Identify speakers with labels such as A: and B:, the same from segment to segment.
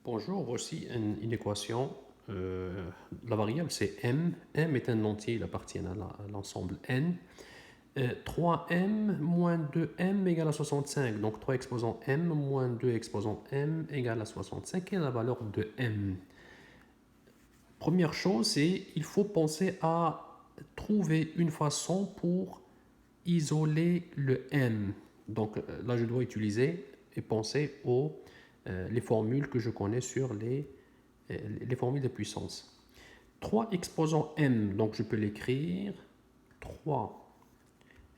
A: Bonjour, voici une équation. La variable c'est m. M est un entier, il appartient à l'ensemble n. 3m moins 2m égale à 65. Donc 3 exposant m moins 2 exposant m égale à 65. Quelle est la valeur de m? Première chose, c'est il faut penser à trouver une façon pour isoler le m. Donc là, je dois utiliser et penser aux les formules que je connais sur les formules de puissance. 3 exposant m, donc je peux l'écrire 3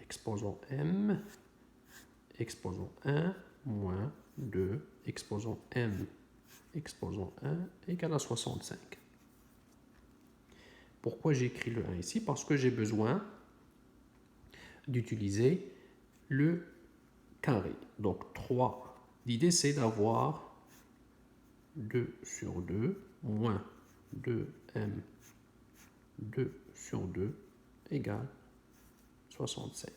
A: exposant m exposant 1 moins 2 exposant m exposant 1 égale à 65. Pourquoi j'écris le 1 ici? Parce que j'ai besoin d'utiliser le carré. Donc 3, l'idée c'est d'avoir 2 sur 2 moins 2m 2 sur 2 égale 65.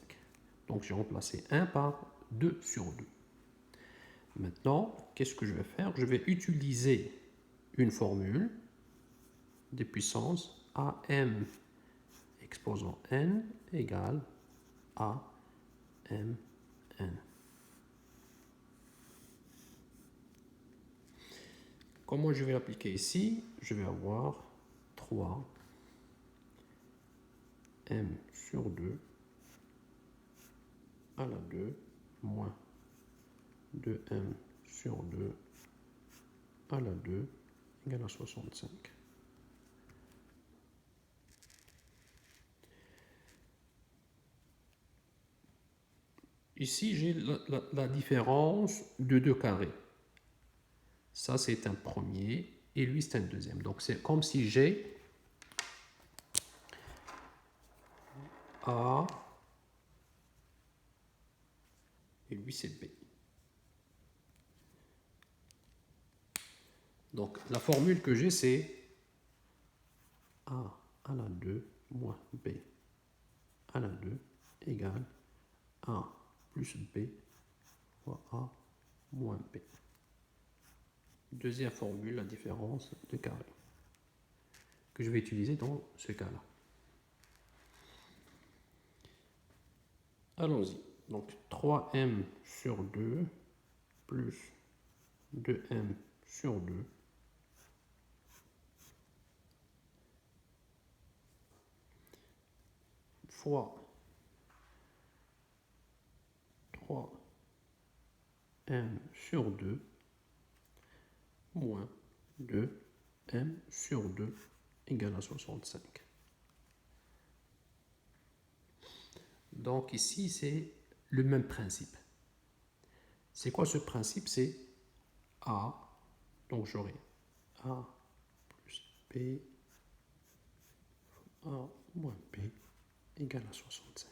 A: Donc j'ai remplacé 1 par 2 sur 2. Maintenant, qu'est-ce que je vais faire? Je vais utiliser une formule des puissances AM exposant n égale a m n. Comment je vais l'appliquer ici? Je vais avoir 3 m sur 2 à la 2 moins 2m sur 2 à la 2 égale à 65. Ici, j'ai la différence de deux carrés. Ça, c'est un premier et lui, c'est un deuxième. Donc, c'est comme si j'ai A et lui, c'est B. Donc, la formule que j'ai, c'est A à la 2 moins B à la 2 égale A plus B fois A moins B. Deuxième formule, la différence de carré, que je vais utiliser dans ce cas-là. Allons-y. Donc 3m sur 2 plus 2m sur 2 fois 3m sur 2 moins 2m sur 2 égale à 65. Donc ici, c'est le même principe. C'est quoi ce principe? C'est A, donc j'aurai A plus B, A moins B égale à 65.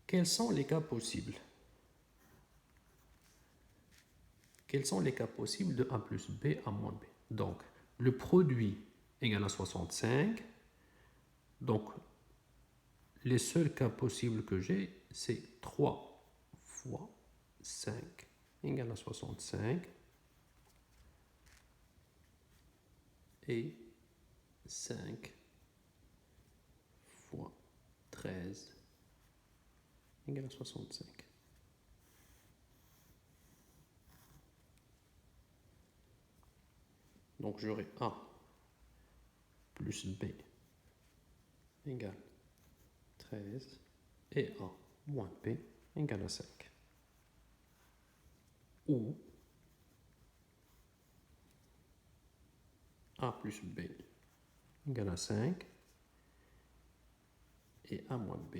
A: Quels sont les cas possibles? Quels sont les cas possibles de A plus B à moins B? Donc, le produit égale à 65. Donc, les seuls cas possibles que j'ai, c'est 3 fois 5 égale à 65 et 5 fois 13 égale à 65. Donc j'aurai A plus B égale 13 et A moins B égale à 5. Ou A plus B égale à 5 et A moins B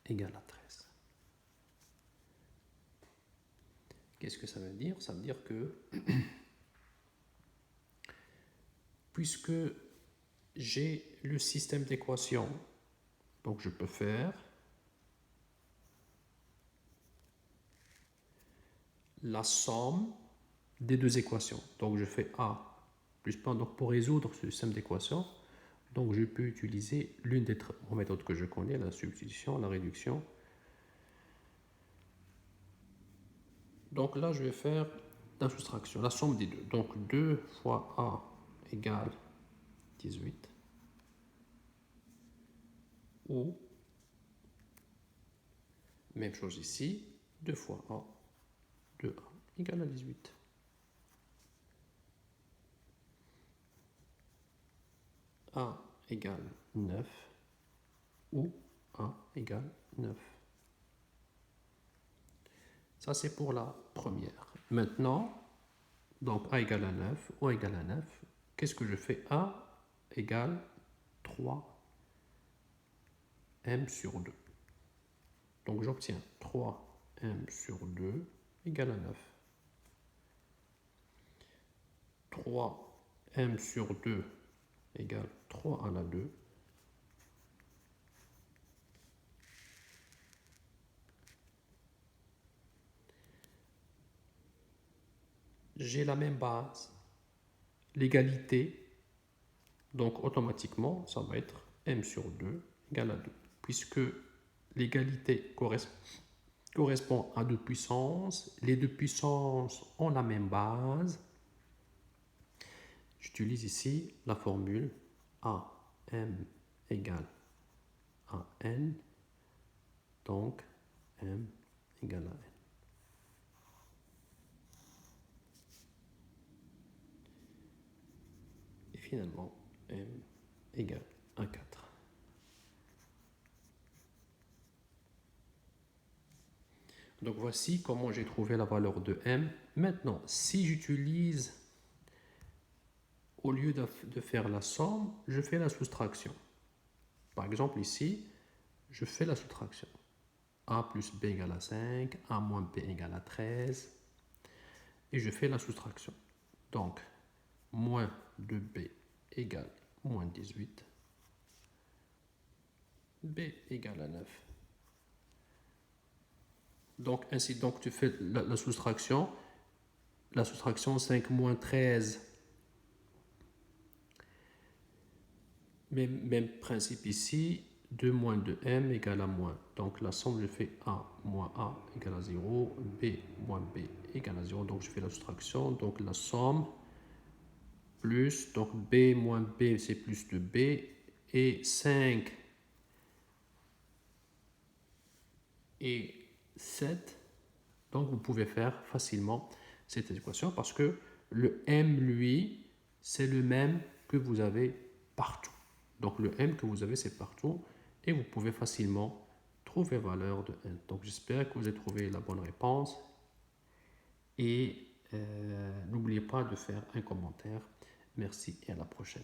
A: égale à 13. Qu'est-ce que ça veut dire? Ça veut dire que puisque j'ai le système d'équations, donc je peux faire la somme des deux équations. Donc je fais A plus B. Donc pour résoudre ce système d'équations, donc je peux utiliser l'une des méthodes que je connais, la substitution, la réduction. Donc là, je vais faire la soustraction, la somme des deux. Donc 2 fois A égale 18. Ou, même chose ici, 2 fois A, 2A égale à 18. A égale 9 ou A égale 9. Ça, c'est pour la première. Maintenant, donc A égale à 9 ou A égale à 9. Qu'est-ce que je fais? A égale 3m sur 2. Donc j'obtiens 3m sur 2 égale à 9. 3m sur 2 égale 3 à la 2. J'ai la même base, l'égalité, donc automatiquement, ça va être m sur 2 égale à 2, puisque l'égalité correspond à deux puissances, les deux puissances ont la même base. J'utilise ici la formule AM égale à n, donc m égale à n. Et finalement, m égale à 4. Donc voici comment j'ai trouvé la valeur de m. Maintenant, si j'utilise, au lieu de faire la somme, je fais la soustraction. Par exemple ici, je fais la soustraction. A plus B égale à 5, A moins B égale à 13. Et je fais la soustraction. Donc, moins 2B égale moins 18. B égale à 9. Donc, ainsi, donc tu fais la soustraction. La soustraction 5 moins 13. Même principe ici. 2 moins 2m égale à moins. Donc la somme, je fais A moins A égale à 0. B moins B égale à 0. Donc je fais la soustraction. Donc la somme plus. Donc B moins B, c'est plus de B. Et 5 et 7. Donc vous pouvez faire facilement cette équation parce que le m, lui, c'est le même que vous avez partout. Donc le m que vous avez, c'est partout. Et vous pouvez facilement trouver la valeur de n. Donc j'espère que vous avez trouvé la bonne réponse. Et n'oubliez pas de faire un commentaire. Merci et à la prochaine.